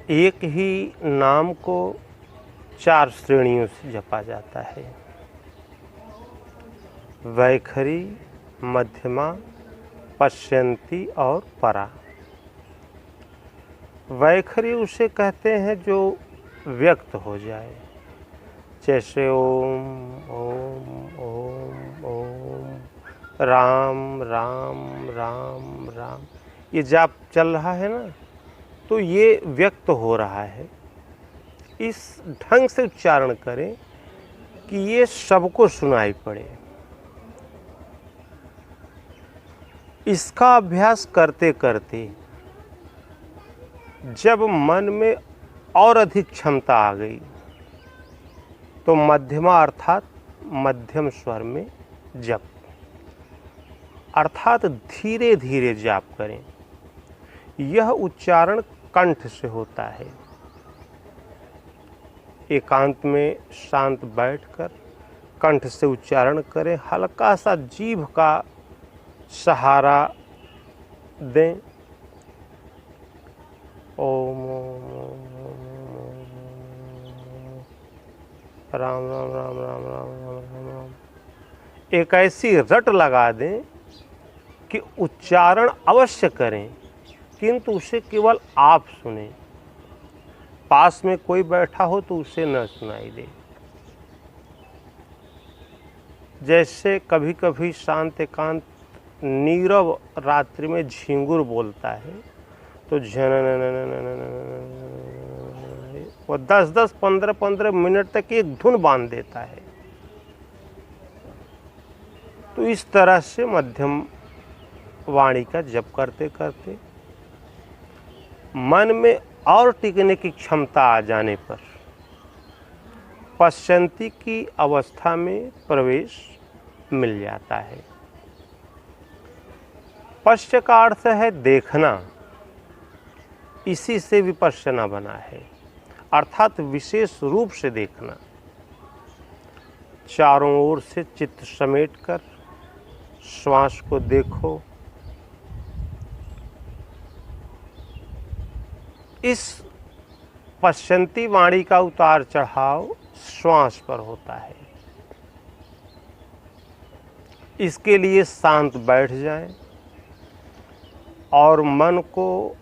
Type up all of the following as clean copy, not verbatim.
एक ही नाम को 4 श्रेणियों से जपा जाता है। वैखरी, मध्यमा, पश्यंती और परा। वैखरी उसे कहते हैं जो व्यक्त हो जाए, जैसे ओम ओम ओम ओम, राम राम राम राम। ये जाप चल रहा है ना, तो ये व्यक्त हो रहा है। इस ढंग से उच्चारण करें कि ये सबको सुनाई पड़े। इसका अभ्यास करते करते जब मन में और अधिक क्षमता आ गई तो मध्यमा अर्थात मध्यम स्वर में जप, अर्थात धीरे धीरे जाप करें। यह उच्चारण कंठ से होता है। एकांत में शांत बैठकर कंठ से उच्चारण करें। हल्का सा जीभ का सहारा दें। ओम राम राम राम राम राम राम राम। एक ऐसी रट लगा दें कि उच्चारण अवश्य करें, किंतु उसे केवल आप सुने। पास में कोई बैठा हो तो उसे न सुनाई दे। जैसे कभी कभी शांत एकांत नीरव रात्रि में झिंगुर बोलता है तो वो 10-10, 15-15 मिनट तक एक धुन बांध देता है। तो इस तरह से मध्यम वाणी का जप करते करते मन में और टिकने की क्षमता आ जाने पर पश्यंती की अवस्था में प्रवेश मिल जाता है। पश्य का अर्थ है देखना, इसी से विपश्यना बना है, अर्थात विशेष रूप से देखना। चारों ओर से चित्त समेटकर श्वास को देखो। इस पश्यंती वाणी का उतार चढ़ाव श्वास पर होता है। इसके लिए शांत बैठ जाएं और मन को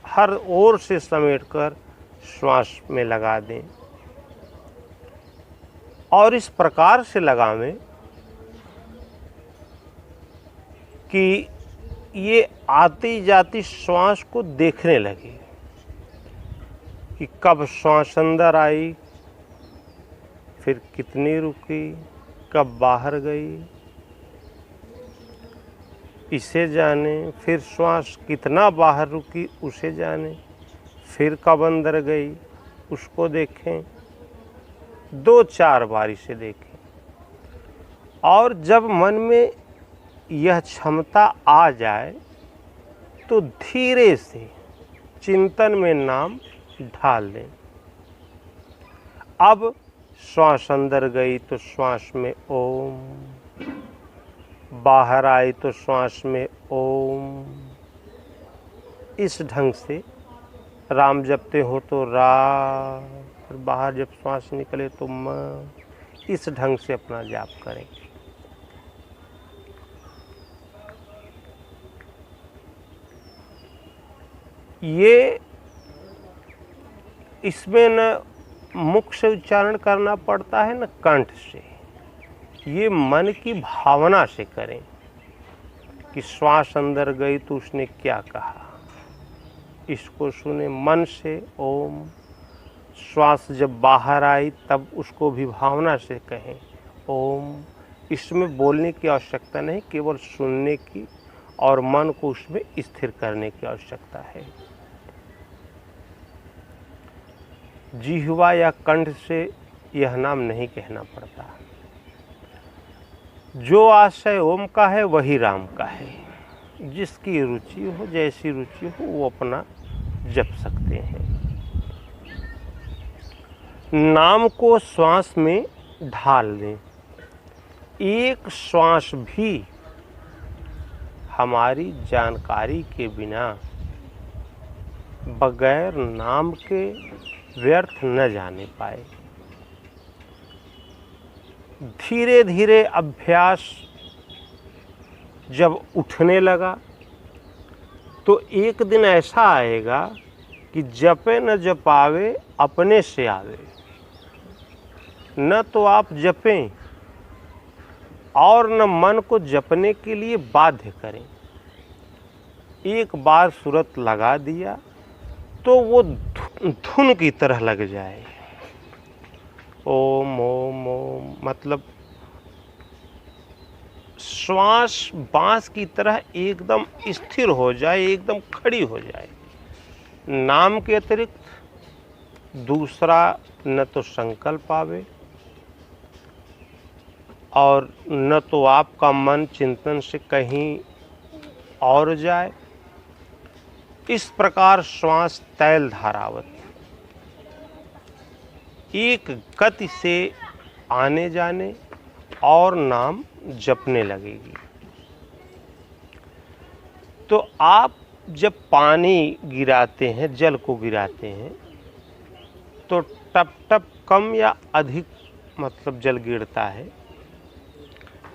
हर ओर से समेटकर श्वास में लगा दें और इस प्रकार से लगावें कि ये आती जाती श्वास को देखने लगे कि कब श्वास अंदर आई, फिर कितनी रुकी, कब बाहर गई, इसे जाने। फिर श्वास कितना बाहर रुकी उसे जाने, फिर कब अंदर गई उसको देखें। 2-4 बार इसे देखें और जब मन में यह क्षमता आ जाए तो धीरे से चिंतन में नाम ढाल दें। अब श्वास अंदर गई तो श्वास में ओम, बाहर आई तो श्वास में ओम। इस ढंग से राम जपते हो तो रा, और बाहर जब श्वास निकले तो म। इस ढंग से अपना जाप करें। ये इसमें न मुख से उच्चारण करना पड़ता है न कंठ से। ये मन की भावना से करें कि श्वास अंदर गई तो उसने क्या कहा, इसको सुने मन से ओम। श्वास जब बाहर आई तब उसको भी भावना से कहें ओम। इसमें बोलने की आवश्यकता नहीं, केवल सुनने की और मन को उसमें स्थिर करने की आवश्यकता है। जिह्वा या कंठ से यह नाम नहीं कहना पड़ता। जो आशय ओम का है वही राम का है। जिसकी रुचि हो, जैसी रुचि हो, वो अपना जप सकते हैं। नाम को श्वास में ढाल दें। एक श्वास भी हमारी जानकारी के बिना बगैर नाम के व्यर्थ न जाने पाए। धीरे धीरे अभ्यास जब उठने लगा तो एक दिन ऐसा आएगा कि जपे न जपावे अपने से आवे। न तो आप जपें और न मन को जपने के लिए बाध्य करें। एक बार सूरत लगा दिया तो वो धुन की तरह लग जाए। ओम ओम ओम मतलब श्वास बांस की तरह एकदम स्थिर हो जाए, एकदम खड़ी हो जाए। नाम के अतिरिक्त दूसरा न तो संकल्प आवे और न तो आपका मन चिंतन से कहीं और जाए। इस प्रकार श्वास तैल धारावत एक गति से आने जाने और नाम जपने लगेगी। तो आप जब पानी गिराते हैं, जल को गिराते हैं, तो टप टप कम या अधिक मतलब जल गिरता है,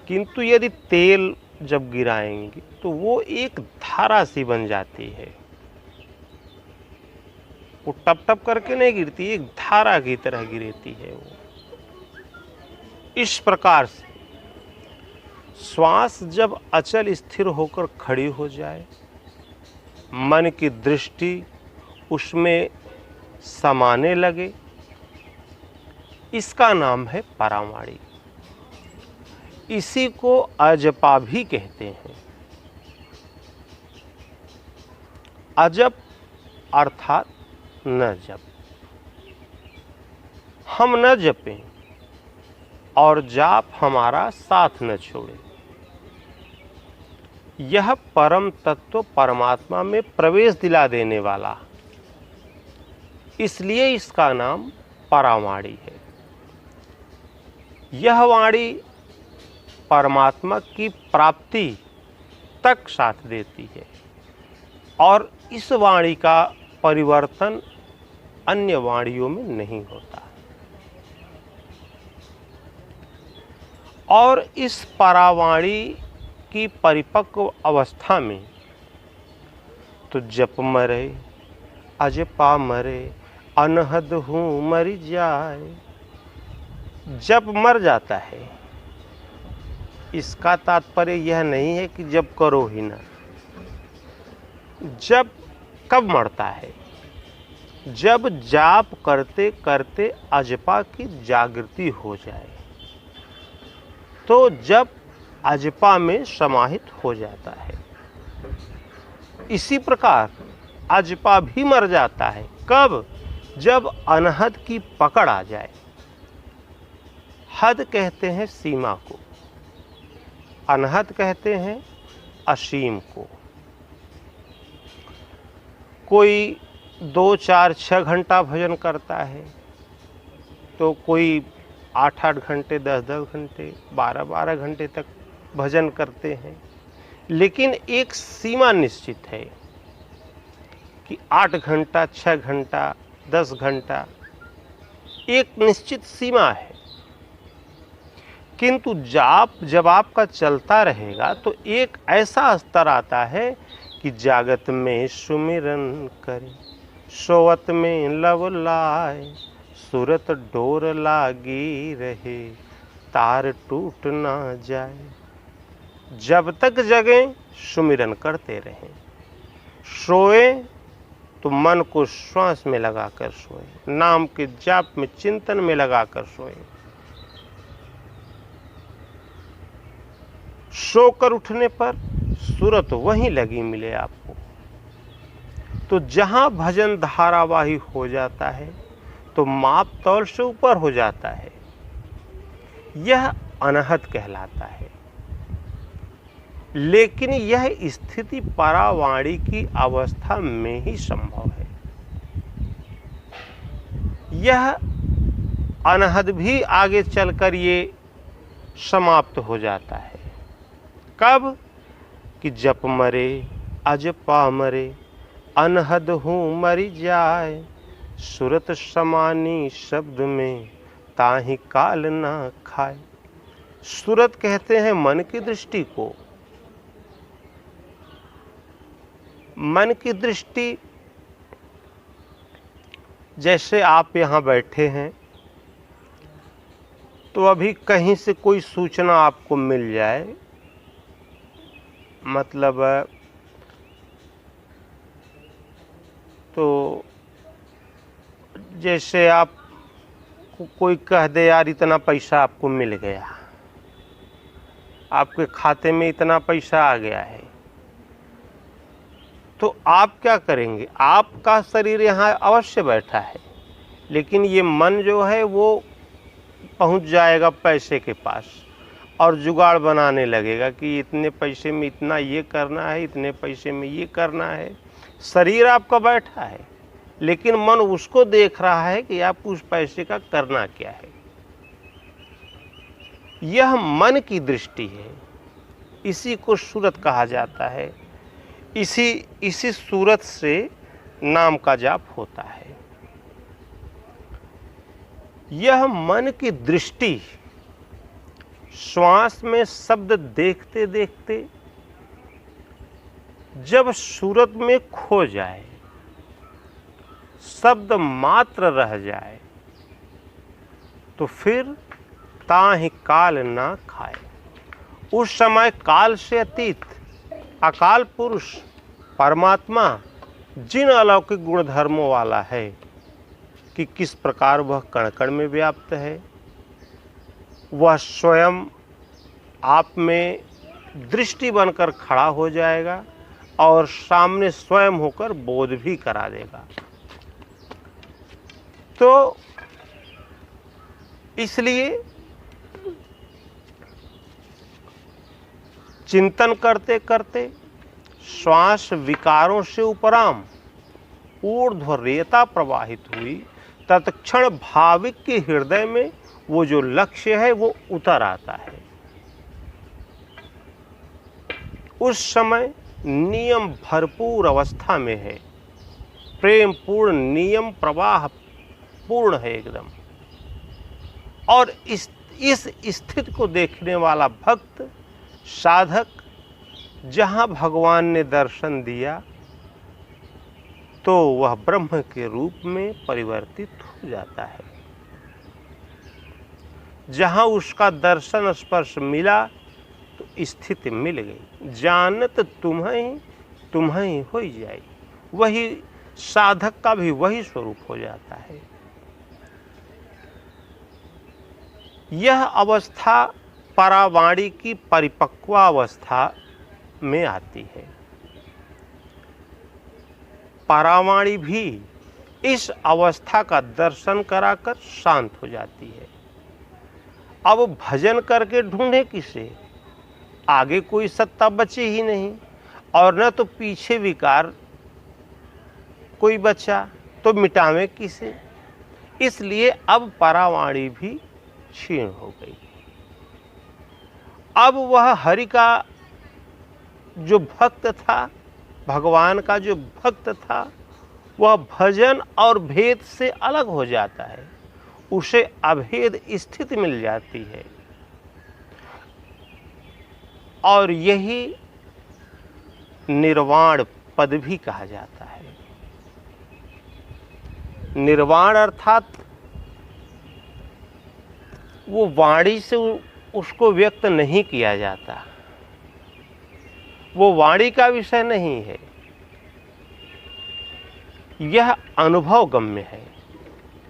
किंतु यदि तेल जब गिराएंगे तो वो एक धारा सी बन जाती है। वो टप टप करके नहीं गिरती, एक धारा की तरह गिरती है वो। इस प्रकार से श्वास जब अचल स्थिर होकर खड़ी हो जाए, मन की दृष्टि उसमें समाने लगे, इसका नाम है परावाणी। इसी को अजपा भी कहते हैं। अजप अर्थात न जप। हम न जपें और जाप हमारा साथ न छोड़े। यह परम तत्व परमात्मा में प्रवेश दिला देने वाला, इसलिए इसका नाम परावाणी है। यह वाणी परमात्मा की प्राप्ति तक साथ देती है और इस वाणी का परिवर्तन अन्य वाणियों में नहीं होता। और इस परावाणी की परिपक्व अवस्था में तो जप मरे अजपा मरे अनहद हूँ मरी जाए। जप मर जाता है, इसका तात्पर्य यह नहीं है कि जप करो ही ना। जप कब मरता है? जब जाप करते करते अजपा की जागृति हो जाए, तो जब अजपा में समाहित हो जाता है। इसी प्रकार अजपा भी मर जाता है। कब? जब अनहद की पकड़ आ जाए। हद कहते हैं सीमा को, अनहद कहते हैं असीम को। कोई 2, 4, 6 घंटा भजन करता है, तो कोई 8-8 घंटे, 10-10 घंटे, 12-12 घंटे तक भजन करते हैं। लेकिन एक सीमा निश्चित है कि 8 घंटा, 6 घंटा, 10 घंटा, एक निश्चित सीमा है। किंतु जाप जब आपका चलता रहेगा तो एक ऐसा स्तर आता है कि जागत में सुमिरन करे, सोवत में लव लाए, सूरत डोर लागी रहे, तार टूट ना जाए। जब तक जगें सुमिरन करते रहें। सोए तो मन को श्वास में लगाकर सोए, नाम के जाप में चिंतन में लगाकर सोए। सोकर उठने पर सूरत वहीं लगी मिले आपको। तो जहां भजन धारावाही हो जाता है तो माप तौल से ऊपर हो जाता है, यह अनहद कहलाता है। लेकिन यह स्थिति परावाणी की अवस्था में ही संभव है। यह अनहद भी आगे चलकर ये समाप्त हो जाता है। कब? कि जप मरे अजपा मरे अनहद हूँ मरी जाए, सुरत समानी शब्द में ताहि काल ना खाए। सुरत कहते हैं मन की दृष्टि को। मन की दृष्टि, जैसे आप यहाँ बैठे हैं तो अभी कहीं से कोई सूचना आपको मिल जाए, मतलब तो जैसे आप कोई कह दे यार इतना पैसा आपको मिल गया, आपके खाते में इतना पैसा आ गया है, तो आप क्या करेंगे? आपका शरीर यहाँ अवश्य बैठा है, लेकिन ये मन जो है वो पहुँच जाएगा पैसे के पास और जुगाड़ बनाने लगेगा कि इतने पैसे में इतना ये करना है, इतने पैसे में ये करना है। शरीर आपका बैठा है, लेकिन मन उसको देख रहा है कि आप उस पैसे का करना क्या है। यह मन की दृष्टि है, इसी को सूरत कहा जाता है। इसी सूरत से नाम का जाप होता है। यह मन की दृष्टि श्वास में शब्द देखते देखते जब सूरत में खो जाए, शब्द मात्र रह जाए, तो फिर ताहि काल ना खाए। उस समय काल से अतीत अकाल पुरुष परमात्मा जिन अलौकिक गुण धर्मों वाला है कि किस प्रकार वह कण कण में व्याप्त है, वह स्वयं आप में दृष्टि बनकर खड़ा हो जाएगा और सामने स्वयं होकर बोध भी करा देगा। तो इसलिए चिंतन करते करते श्वास विकारों से उपराम ऊर्ध्वरेता प्रवाहित हुई, तत्क्षण भाविक के हृदय में वो जो लक्ष्य है वो उतर आता है। उस समय नियम भरपूर अवस्था में है, प्रेम पूर्ण नियम प्रवाह पूर्ण है एकदम। और इस स्थिति को देखने वाला भक्त साधक जहाँ भगवान ने दर्शन दिया तो वह ब्रह्म के रूप में परिवर्तित हो जाता है। जहाँ उसका दर्शन स्पर्श मिला तो स्थिति मिल गई, जानत तुम्हें हो जाए। वही साधक का भी वही स्वरूप हो जाता है। यह अवस्था परावाणी की परिपक्वावस्था में आती है। परावाणी भी इस अवस्था का दर्शन कराकर शांत हो जाती है। अब भजन करके ढूंढे किसे? आगे कोई सत्ता बची ही नहीं, और न तो पीछे विकार कोई बचा, तो मिटावे किसे? इसलिए अब परावाणी भी क्षीण हो गई। अब वह हरि का जो भक्त था, भगवान का जो भक्त था, वह भजन और भेद से अलग हो जाता है, उसे अभेद स्थिति मिल जाती है। और यही निर्वाण पद भी कहा जाता है। निर्वाण अर्थात वो वाणी से उसको व्यक्त नहीं किया जाता, वो वाणी का विषय नहीं है, यह अनुभव गम्य है।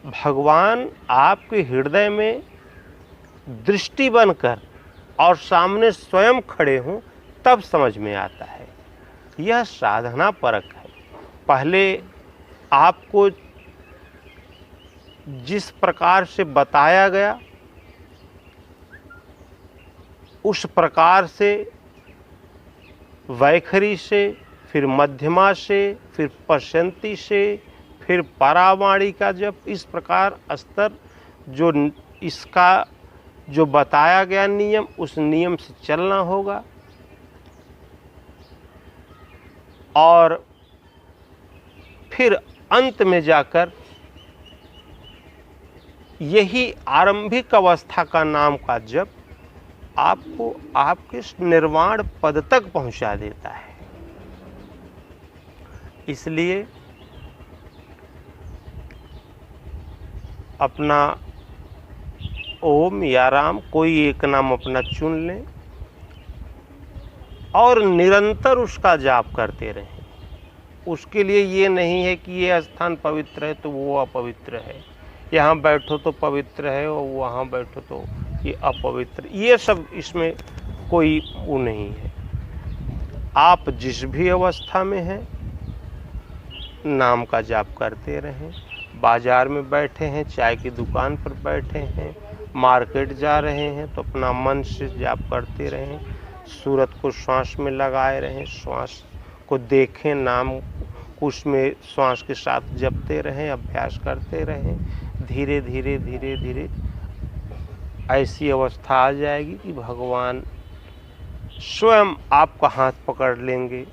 भगवान आपके हृदय में दृष्टि बनकर और सामने स्वयं खड़े हों तब समझ में आता है। यह साधना परक है। पहले आपको जिस प्रकार से बताया गया उस प्रकार से, वैखरी से, फिर मध्यमा से, फिर पश्यंती से, फिर परावाणी का जब इस प्रकार स्तर जो इसका जो बताया गया नियम, उस नियम से चलना होगा। और फिर अंत में जाकर यही आरंभिक अवस्था का नाम का जप आपको आपके निर्वाण पद तक पहुंचा देता है। इसलिए अपना ओम या राम कोई एक नाम अपना चुन लें और निरंतर उसका जाप करते रहें। उसके लिए ये नहीं है कि ये स्थान पवित्र है तो वो अपवित्र है, यहाँ बैठो तो पवित्र है और वहाँ बैठो तो ये अपवित्र, ये सब इसमें कोई वो नहीं है। आप जिस भी अवस्था में हैं नाम का जाप करते रहें। बाजार में बैठे हैं, चाय की दुकान पर बैठे हैं, मार्केट जा रहे हैं तो अपना मन से जाप करते रहें। सूरत को श्वास में लगाए रहें, श्वास को देखें, नाम उसमें श्वास के साथ जपते रहें, अभ्यास करते रहें। धीरे धीरे धीरे धीरे ऐसी अवस्था आ जाएगी कि भगवान स्वयं आपका हाथ पकड़ लेंगे